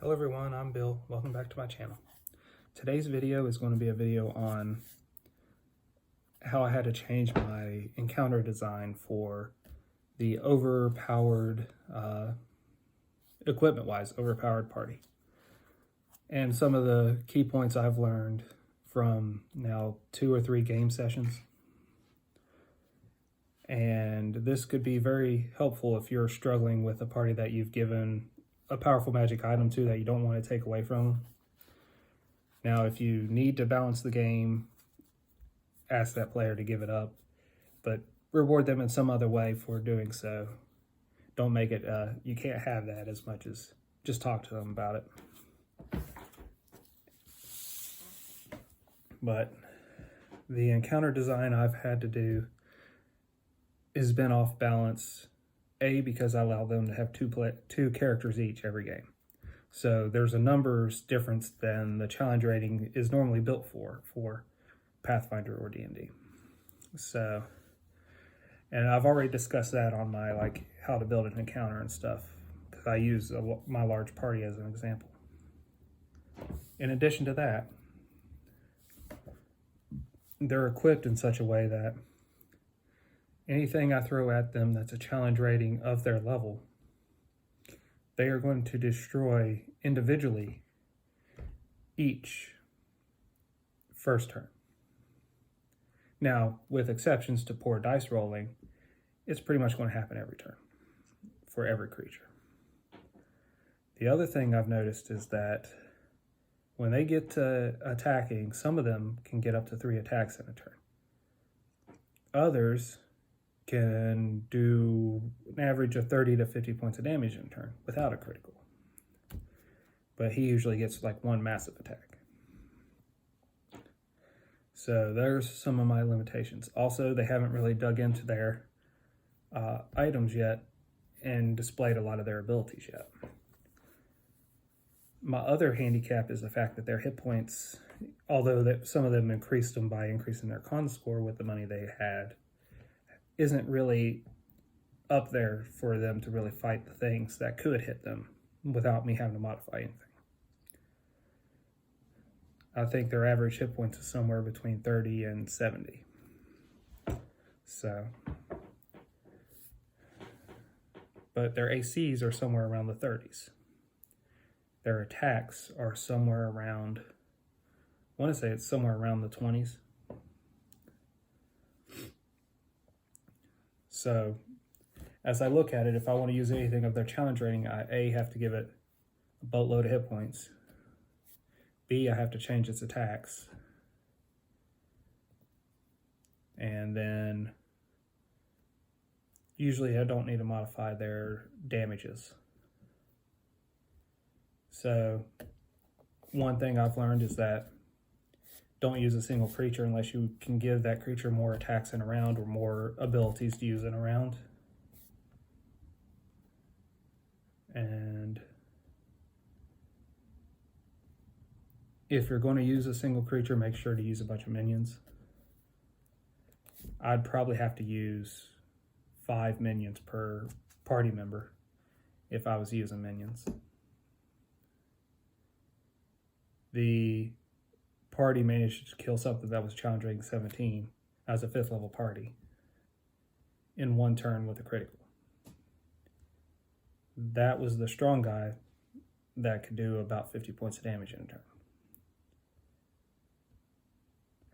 Hello everyone, I'm Bill. Welcome back to my channel. Today's video is going to be a video on how I had to change my encounter design for the overpowered, equipment-wise, overpowered party. And some of the key points I've learned from now 2 or 3 game sessions. And this could be very helpful if you're struggling with a party that you've given a powerful magic item to that you don't want to take away from them. Now, if you need to balance the game, ask that player to give it up, but reward them in some other way for doing so. Don't make it, you can't have that as much as just talk to them about it. But the encounter design I've had to do has been off balance. Because I allow them to have two characters each every game. So there's a numbers difference than the challenge rating is normally built for Pathfinder or D&D. So, and I've already discussed that on my how to build an encounter and stuff, because I use my large party as an example. In addition to that, they're equipped in such a way that anything I throw at them that's a challenge rating of their level, they are going to destroy individually each first turn. Now, with exceptions to poor dice rolling, it's pretty much going to happen every turn for every creature. The other thing I've noticed is that when they get to attacking, some of them can get up to 3 attacks in a turn. Others can do an average of 30 to 50 points of damage in a turn without a critical. But he usually gets one massive attack. So there's some of my limitations. Also, they haven't really dug into their items yet and displayed a lot of their abilities yet. My other handicap is the fact that their hit points, although some of them increased them by increasing their con score with the money they had, isn't really up there for them to really fight the things that could hit them without me having to modify anything. I think their average hit points is somewhere between 30 and 70. So, but their ACs are somewhere around the 30s. Their attacks are somewhere around, I want to say it's somewhere around the 20s. So, as I look at it, if I want to use anything of their challenge rating, I have to give it a boatload of hit points. B, I have to change its attacks. And then, usually I don't need to modify their damages. So, one thing I've learned is that don't use a single creature unless you can give that creature more attacks in a round or more abilities to use in a round. And if you're going to use a single creature, make sure to use a bunch of minions. I'd probably have to use 5 minions per party member if I was using minions. The party managed to kill something that was challenge rating 17 as a 5th level party in 1 turn with a critical. That was the strong guy that could do about 50 points of damage in a turn.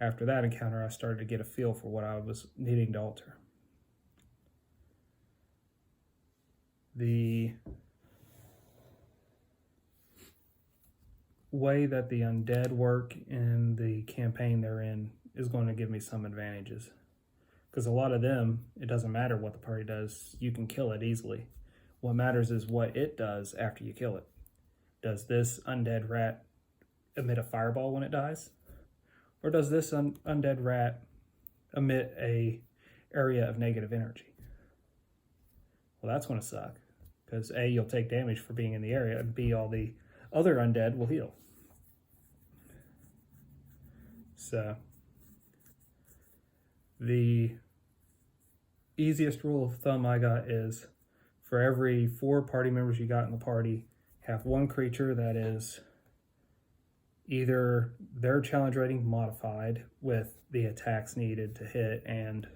After that encounter, I started to get a feel for what I was needing to alter. The way that the undead work in the campaign they're in is going to give me some advantages, because a lot of them, it doesn't matter what the party does, you can kill it easily. What matters is what it does after you kill it. Does this undead rat emit a fireball when it dies, or does this undead rat emit a area of negative energy? Well, that's going to suck, because A, you'll take damage for being in the area, and B, all the other undead will heal. So, the easiest rule of thumb I got is for every 4 party members you got in the party, have one creature that is either their challenge rating modified with the attacks needed to hit, and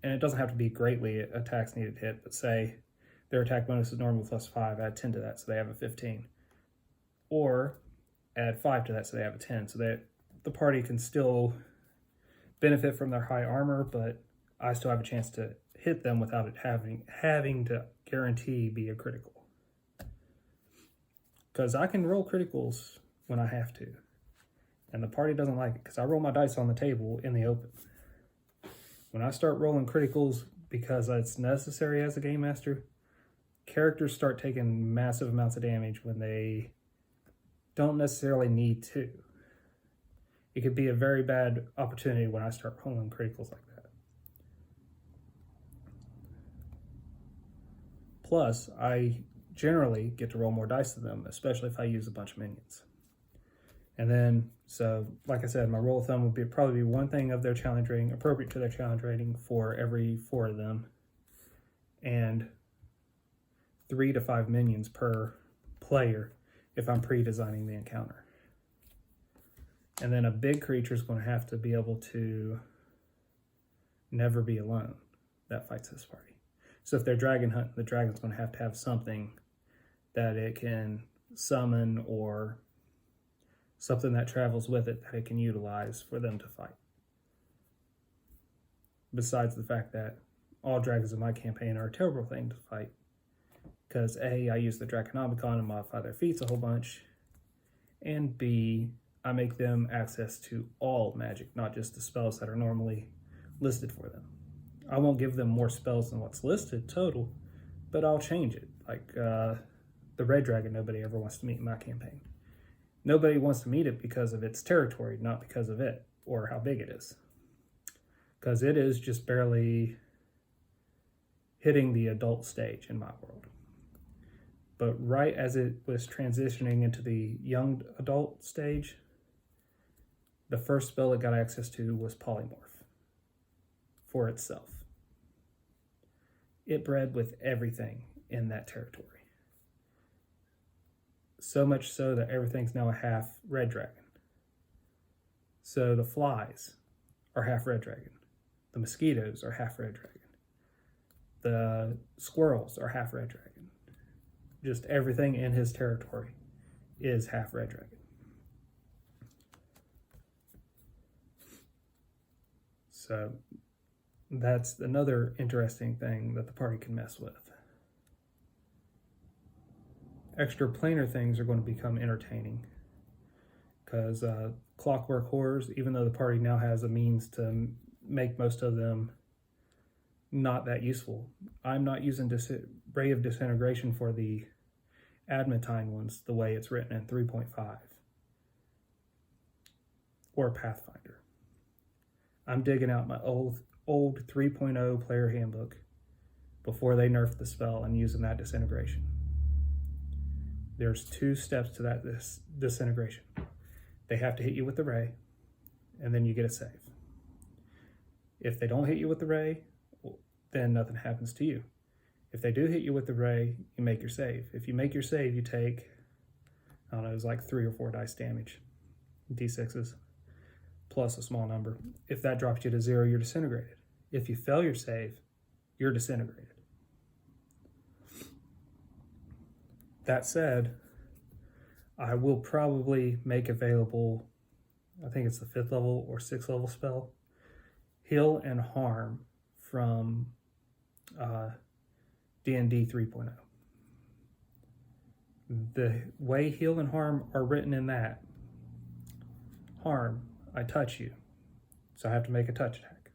it doesn't have to be greatly attacks needed to hit, but say their attack bonus is normally +5, add 10 to that, so they have a 15. Or add 5 to that, so they have a 10. So that the party can still benefit from their high armor, but I still have a chance to hit them without it having to guarantee be a critical. Because I can roll criticals when I have to. And the party doesn't like it, because I roll my dice on the table in the open. When I start rolling criticals because it's necessary as a game master, characters start taking massive amounts of damage when they don't necessarily need to. It could be a very bad opportunity when I start rolling criticals like that. Plus, I generally get to roll more dice than them, especially if I use a bunch of minions. And then, so like I said, my rule of thumb would be probably one thing of their challenge rating, appropriate to their challenge rating for every 4 of them, and 3 to 5 minions per player if I'm pre-designing the encounter. And then a big creature is going to have to be able to never be alone that fights this party. So if they're dragon hunting, the dragon's going to have something that it can summon or something that travels with it that it can utilize for them to fight. Besides the fact that all dragons in my campaign are a terrible thing to fight, because A, I use the Draconomicon and modify their feats a whole bunch, and B, I make them access to all magic, not just the spells that are normally listed for them. I won't give them more spells than what's listed total, but I'll change it. Like the red dragon nobody ever wants to meet in my campaign. Nobody wants to meet it because of its territory, not because of it or how big it is. Because it is just barely hitting the adult stage in my world. But right as it was transitioning into the young adult stage, the first spell it got access to was Polymorph for itself. It bred with everything in that territory. So much so that everything's now a half red dragon. So the flies are half red dragon. The mosquitoes are half red dragon. The squirrels are half red dragon. Just everything in his territory is half red dragon. So that's another interesting thing that the party can mess with. Extra planar things are going to become entertaining because clockwork horrors, even though the party now has a means to make most of them not that useful. I'm not using Ray of Disintegration for the Adamantine ones the way it's written in 3.5 or Pathfinder. I'm digging out my old 3.0 player handbook before they nerfed the spell and using that disintegration. There's 2 steps to that disintegration. They have to hit you with the ray, and then you get a save. If they don't hit you with the ray, then nothing happens to you. If they do hit you with the ray, you make your save. If you make your save, you take, I don't know, it's like 3 or 4 dice damage, D6s, plus a small number. If that drops you to 0, you're disintegrated. If you fail your save, you're disintegrated. That said, I will probably make available, I think it's the 5th level or 6th level spell, Heal and Harm from D&D 3.0. The way Heal and Harm are written in that, harm, I touch you, so I have to make a touch attack.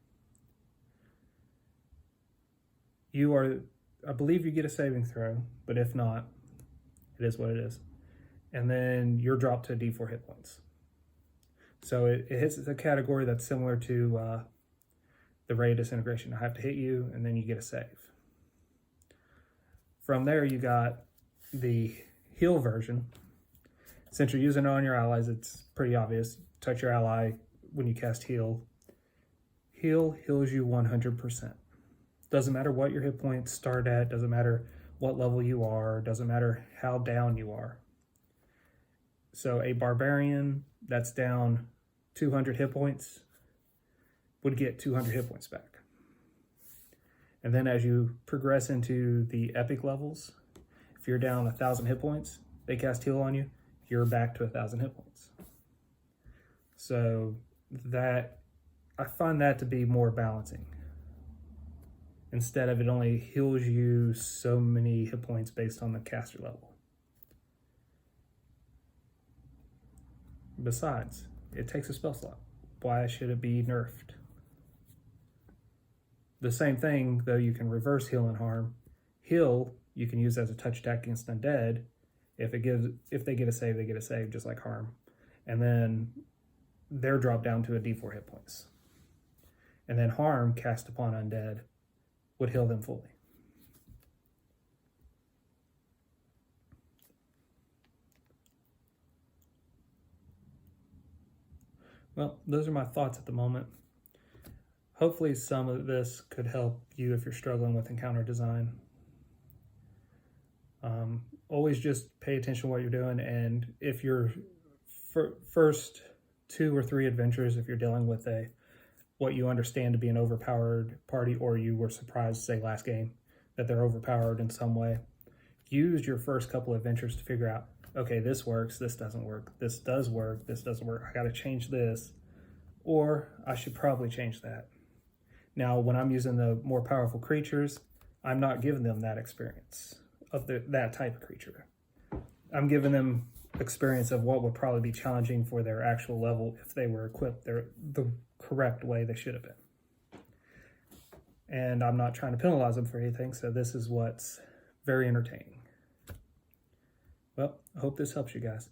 You are, I believe you get a saving throw, but if not, it is what it is. And then you're dropped to D4 hit points. So it hits a category that's similar to the Ray of Disintegration. I have to hit you, and then you get a save. From there, you got the heal version. Since you're using it on your allies, it's pretty obvious. Touch your ally when you cast heal. Heal heals you 100%. Doesn't matter what your hit points start at. Doesn't matter what level you are, doesn't matter how down you are. So a barbarian that's down 200 hit points would get 200 hit points back. And then as you progress into the epic levels, if you're down 1,000 hit points, they cast heal on you, you're back to 1,000 hit points. So that, I find that to be more balancing. Instead of it only heals you so many hit points based on the caster level. Besides, it takes a spell slot. Why should it be nerfed? The same thing, though, you can reverse heal and harm. Heal you can use as a touch attack against undead. If they get a save, they get a save, just like harm. And then they're dropped down to a D4 hit points. And then harm cast upon undead would heal them fully. Well, those are my thoughts at the moment. Hopefully some of this could help you if you're struggling with encounter design. Always just pay attention to what you're doing, and if your first 2 or 3 adventures, if you're dealing with what you understand to be an overpowered party, or you were surprised, say last game, that they're overpowered in some way, use your first couple of adventures to figure out, okay, this works, this doesn't work, this does work, this doesn't work, I gotta change this, or I should probably change that. Now, when I'm using the more powerful creatures, I'm not giving them that experience of that type of creature. I'm giving them experience of what would probably be challenging for their actual level if they were equipped the correct way they should have been. And I'm not trying to penalize them for anything, so this is what's very entertaining. Well, I hope this helps you guys.